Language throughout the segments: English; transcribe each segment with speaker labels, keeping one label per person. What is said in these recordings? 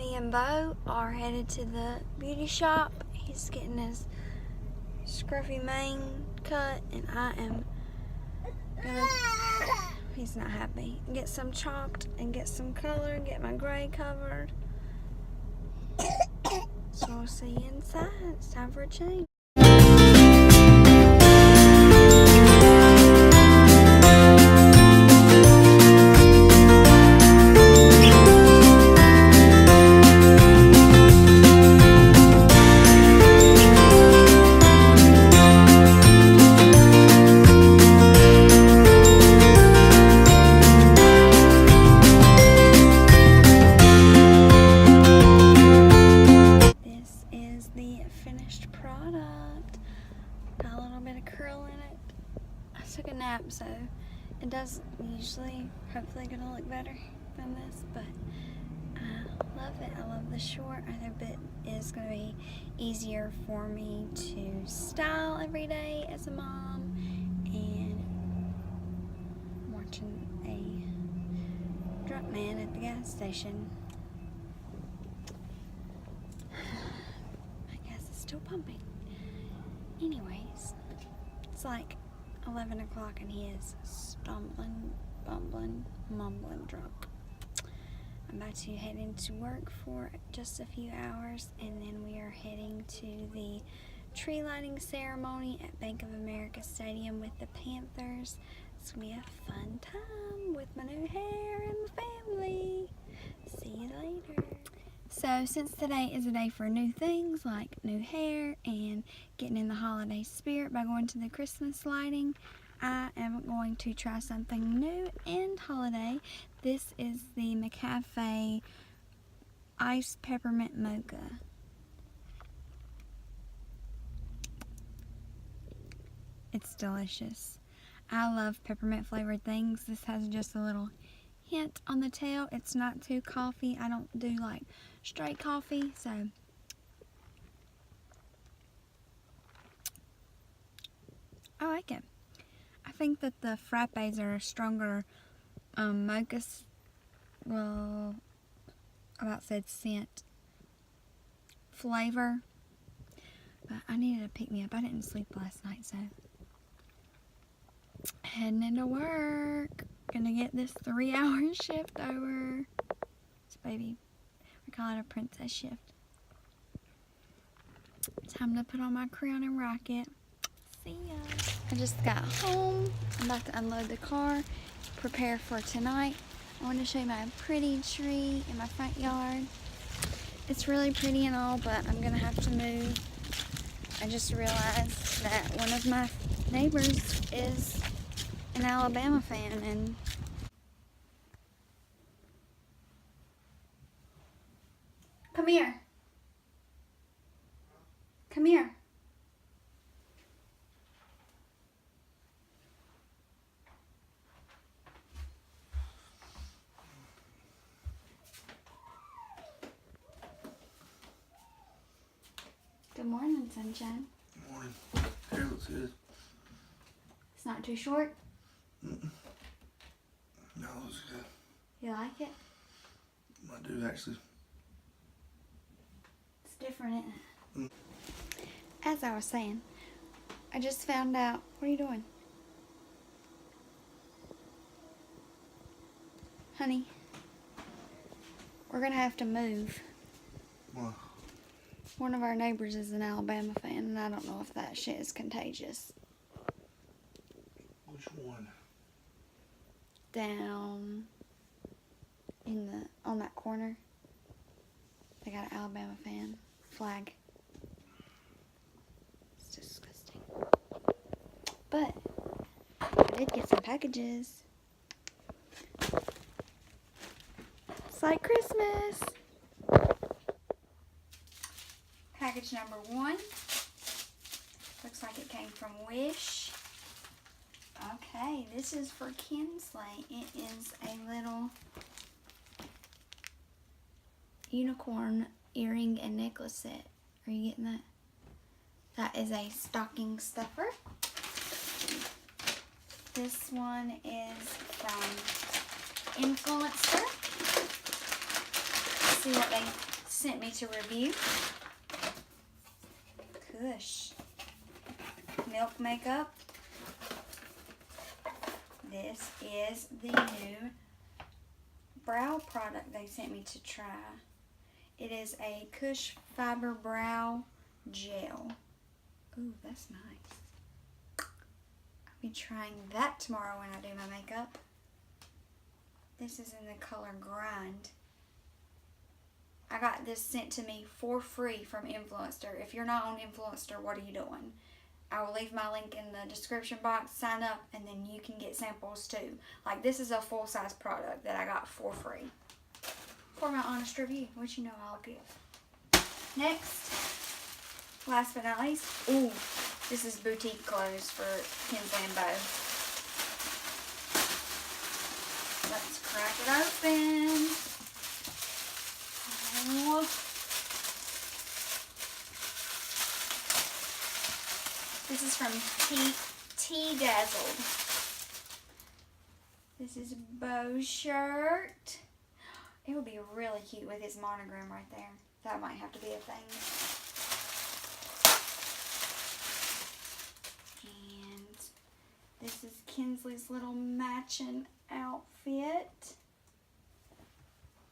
Speaker 1: Me and Bo are headed to the beauty shop. He's getting his scruffy mane cut, and I am gonna, he's not happy, get some chalked and get some color, get my gray covered. So we'll see you inside. It's time for a change. Product. Got a little bit of curl in it. I took a nap, so it does usually, hopefully gonna look better than this, but I love it. I love the short. I hope it is gonna be easier for me to style every day as a mom. And I'm watching a drunk man at the gas station. Still pumping. Anyways, it's like 11 o'clock and he is stumbling, bumbling, mumbling drunk. I'm about to head into work for just a few hours, and then we are heading to the tree lighting ceremony at Bank of America Stadium with the Panthers. It's gonna be a fun time with my new hair and my family. See you later. So since today is a day for new things like new hair and getting in the holiday spirit by going to the Christmas lighting, I am going to try something new and holiday. This is the McCafe Iced Peppermint Mocha. It's delicious. I love peppermint flavored things. This has just a little hint on the tail. It's not too coffee. I don't do like straight coffee, so I like it. I think that the frappes are a stronger mochas, well, I about said scent, flavor, but I needed to pick me up. I didn't sleep last night, so heading into work. Gonna get this 3-hour shift over. This baby, we call it a princess shift. Time to put on my crown and rocket. See ya. I just got home. I'm about to unload the car, prepare for tonight. I want to show you my pretty tree in my front yard. It's really pretty and all, but I'm gonna have to move. I just realized that one of my neighbors is an Alabama fan, and come here. Come here. Good morning, sunshine.
Speaker 2: Good morning. Hair looks good.
Speaker 1: It's not too short.
Speaker 2: Mm-mm. No, it looks good.
Speaker 1: You like it?
Speaker 2: I do actually.
Speaker 1: It's different, isn't it? As I was saying, I just found out. What are you doing? Honey, we're gonna have to move.
Speaker 2: What?
Speaker 1: One of our neighbors is an Alabama fan, and I don't know if that shit is contagious.
Speaker 2: Which one?
Speaker 1: Down in on that corner, they got an Alabama fan flag. It's disgusting. But I did get some packages. It's like Christmas. Package number 1. Looks like it came from Wish. Okay, this is for Kinsley. It is a little unicorn earring and necklace set. Are you getting that? That is a stocking stuffer. This one is from Influencer. Let's see what they sent me to review. Kush Milk Makeup. This is the new brow product they sent me to try. It is a Kush Fiber Brow Gel. Ooh, that's nice. I'll be trying that tomorrow when I do my makeup. This is in the color Grind. I got this sent to me for free from Influenster. If you're not on Influenster, what are you doing? I will leave my link in the description box. Sign up, and then you can get samples too. Like, this is a full-size product that I got for free. For my honest review, which you know I'll give. Next, last but not least, ooh, this is boutique clothes for Kinsley and Bo. Let's crack it open. Oh. This is from Tea Dazzled. This is Bo's shirt. It would be really cute with his monogram right there. That might have to be a thing. And this is Kinsley's little matching outfit.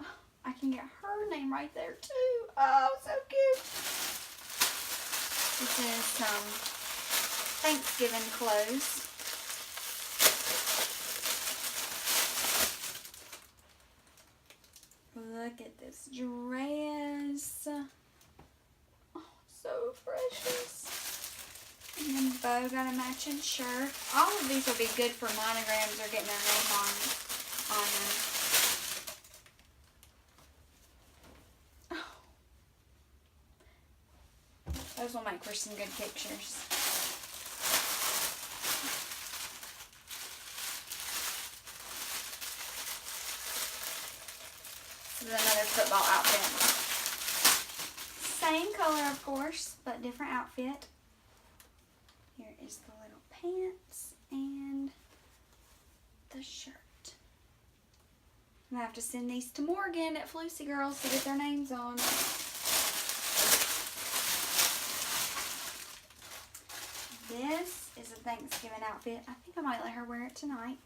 Speaker 1: Oh, I can get her name right there too. Oh, so cute. This is some Thanksgiving clothes. Look at this dress. Oh, so precious. And then Bo got a matching shirt. All of these will be good for monograms or getting their name on them. Oh. Those will make for some good pictures. This is another football outfit. Same color, of course, but different outfit. Here is the little pants and the shirt. I'm going to have to send these to Morgan at Flucy Girls to get their names on. This is a Thanksgiving outfit. I think I might let her wear it tonight.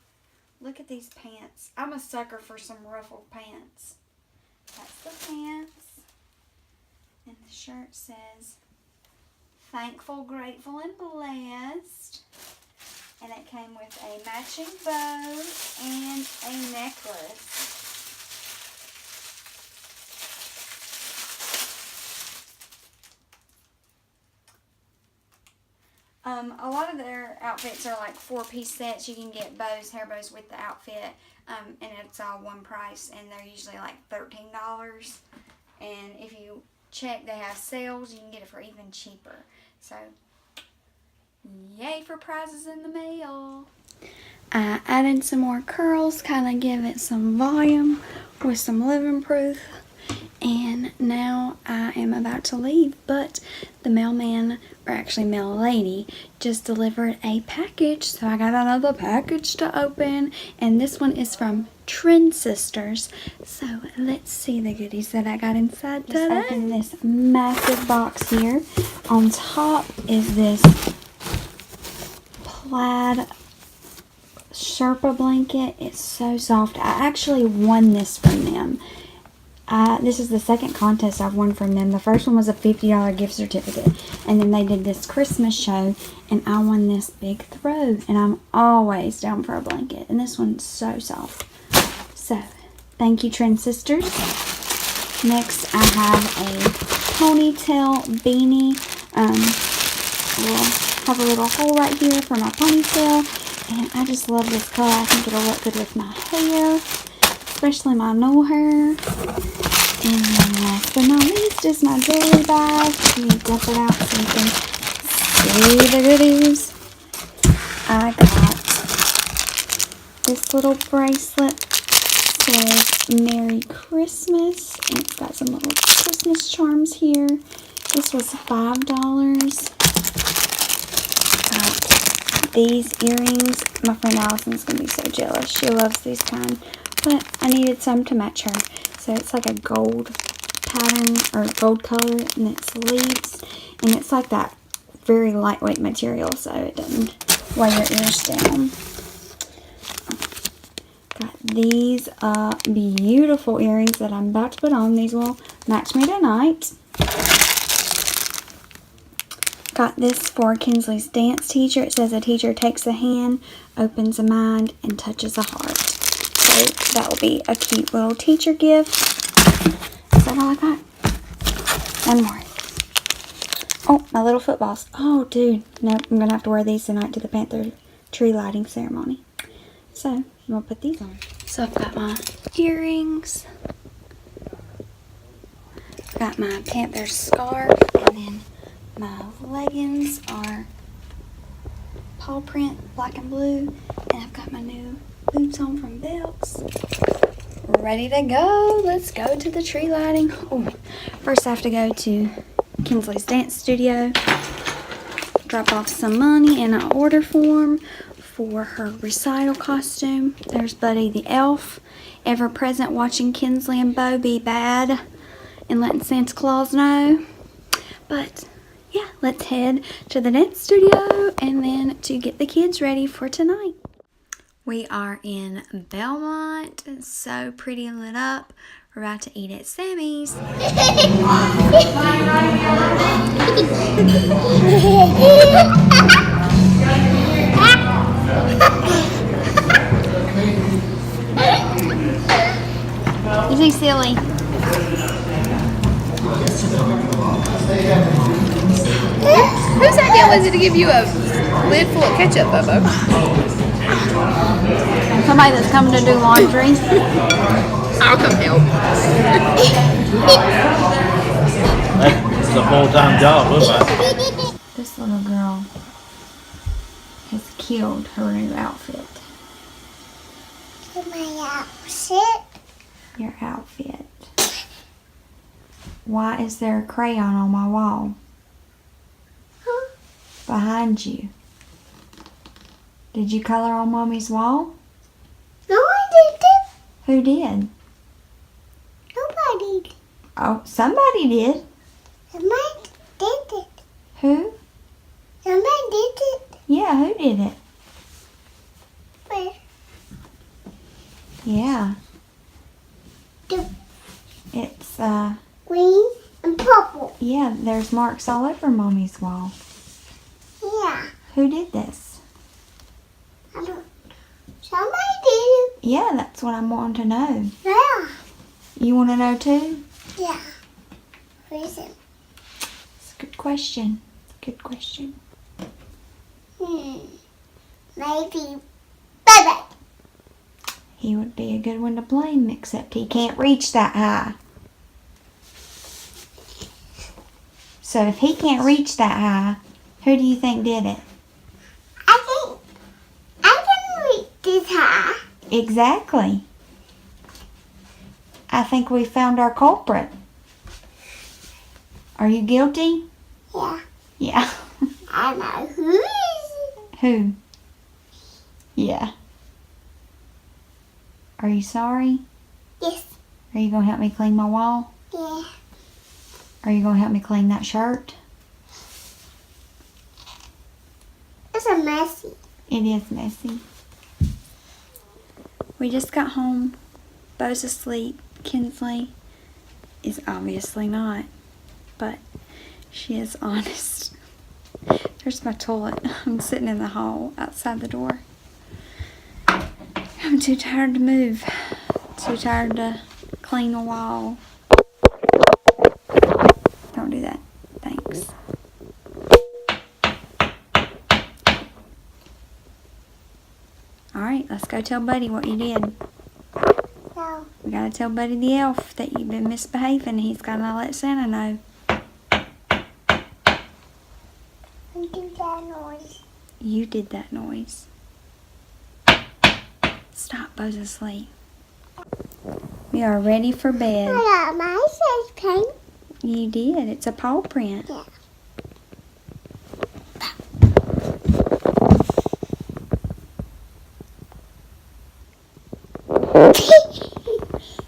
Speaker 1: Look at these pants. I'm a sucker for some ruffled pants. That's the pants. And the shirt says, Thankful, Grateful, and Blessed. And it came with a matching bow and a necklace. A lot of their outfits are like 4-piece sets. You can get bows, hair bows with the outfit, and it's all one price, and they're usually like $13. And if you check, they have sales. You can get it for even cheaper. So, yay for prizes in the mail. I added some more curls, kind of give it some volume with some living proof. And now I am about to leave, but the mailman, or actually mail lady, just delivered a package. So I got another package to open, and this one is from Trend Sisters. So let's see the goodies that I got inside today. Just open this massive box here. On top is this plaid Sherpa blanket. It's so soft. I actually won this from them. This is the second contest I've won from them. The first one was a $50 gift certificate. And then they did this Christmas show. And I won this big throw. And I'm always down for a blanket. And this one's so soft. So, thank you, Trend Sisters. Next, I have a ponytail beanie. I will have a little hole right here for my ponytail. And I just love this color. I think it'll look good with my hair. Especially my no hair. And then last but not least is my jewelry bag. You dump it out so you can see the goodies. I got this little bracelet. Says Merry Christmas. And it's got some little Christmas charms here. This was $5. Got these earrings. My friend Allison's going to be so jealous. She loves these kind. But I needed some to match her. So it's like a gold pattern or gold color, and it sleeves, and it's like that very lightweight material, so it doesn't weigh your ears down. Got these beautiful earrings that I'm about to put on. These will match me tonight. Got this for Kinsley's dance teacher. It says a teacher takes a hand, opens a mind, and touches a heart. So that will be a cute little teacher gift. Is that all I got? One more. Oh, my little footballs. Oh, dude. No, I'm going to have to wear these tonight to the Panther tree lighting ceremony. So, I'm going to put these on. So, I've got my earrings. I've got my Panther scarf. And then my leggings are paw print, black and blue. And I've got my new boots on from Belk's. Ready to go. Let's go to the tree lighting. Oh, first I have to go to Kinsley's dance studio, drop off some money in an order form for her recital costume. There's Buddy the elf, ever present watching Kinsley and Bo be bad and letting Santa Claus know. But yeah, let's head to the dance studio and then to get the kids ready for tonight. We are in Belmont. It's so pretty and lit up. We're about to eat at Sammy's. Is he silly?
Speaker 3: Whose idea was it to give you a lid full of ketchup, Bubba?
Speaker 1: Somebody that's coming to do laundry.
Speaker 3: I'll come help.
Speaker 4: That's a full-time job, looks like.
Speaker 1: This little girl has killed her new outfit.
Speaker 5: My outfit?
Speaker 1: Your outfit. Why is there a crayon on my wall?
Speaker 5: Huh?
Speaker 1: Behind you. Did you color on Mommy's wall?
Speaker 5: No, I didn't.
Speaker 1: Who did?
Speaker 5: Nobody did.
Speaker 1: Oh, somebody did.
Speaker 5: Somebody did it.
Speaker 1: Who?
Speaker 5: Somebody did it.
Speaker 1: Yeah, who did it?
Speaker 5: Where?
Speaker 1: Yeah.
Speaker 5: The
Speaker 1: It's,
Speaker 5: green and purple.
Speaker 1: yeah, there's marks all over Mommy's wall.
Speaker 5: Yeah.
Speaker 1: Who did this?
Speaker 5: I don't. Somebody did it.
Speaker 1: Yeah, that's what I'm wanting to know.
Speaker 5: Yeah.
Speaker 1: You want to know too?
Speaker 5: Yeah. Reason.
Speaker 1: It's a good question. Good question.
Speaker 5: Maybe. Baby.
Speaker 1: He would be a good one to blame, except he can't reach that high. So if he can't reach that high, who do you think did it?
Speaker 5: I can reach this high.
Speaker 1: Exactly. I think we found our culprit. Are you guilty?
Speaker 5: Yeah.
Speaker 1: Yeah.
Speaker 5: I know who is it.
Speaker 1: Who? Yeah. Are you sorry?
Speaker 5: Yes.
Speaker 1: Are you going to help me clean my wall?
Speaker 5: Yeah.
Speaker 1: Are you going to help me clean that shirt?
Speaker 5: It's a messy.
Speaker 1: It is messy. We just got home. Bo's asleep. Kinsley is obviously not, but she is honest. There's my toilet. I'm sitting in the hall outside the door. I'm too tired to move. Too tired to clean a wall. Don't do that. Thanks. Alright, let's go tell Buddy what you did.
Speaker 5: No.
Speaker 1: We gotta tell Buddy the elf that you've been misbehaving. He's gotta let Santa know.
Speaker 5: Who did that noise?
Speaker 1: You did that noise. Stop, Bo's asleep. We are ready for bed.
Speaker 5: I got my face paint.
Speaker 1: You did. It's a paw print.
Speaker 5: Yeah.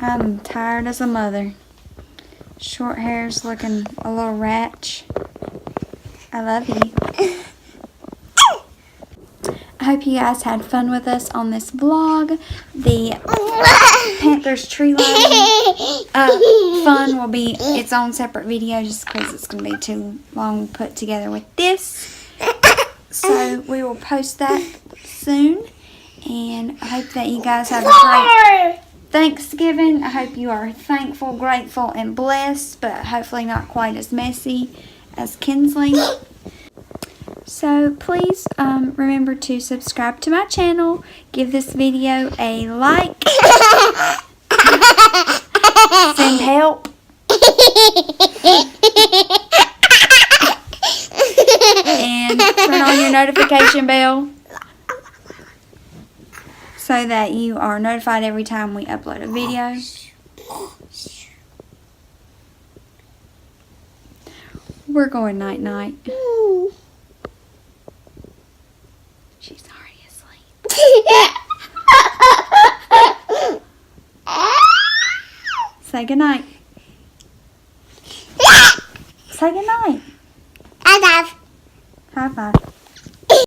Speaker 1: I'm tired as a mother. Short hair's looking a little ratch. I love you. I hope you guys had fun with us on this vlog. The Panthers tree lighting fun will be its own separate video just because it's going to be too long put together with this. So we will post that soon. And I hope that you guys have a great Thanksgiving. I hope you are thankful, grateful, and blessed, but hopefully not quite as messy as Kinsley. So please remember to subscribe to my channel, give this video a like, send help, and turn on your notification bell so that you are notified every time we upload a video. We're going night-night. She's already asleep. Say goodnight. Say goodnight.
Speaker 5: I love.
Speaker 1: High five.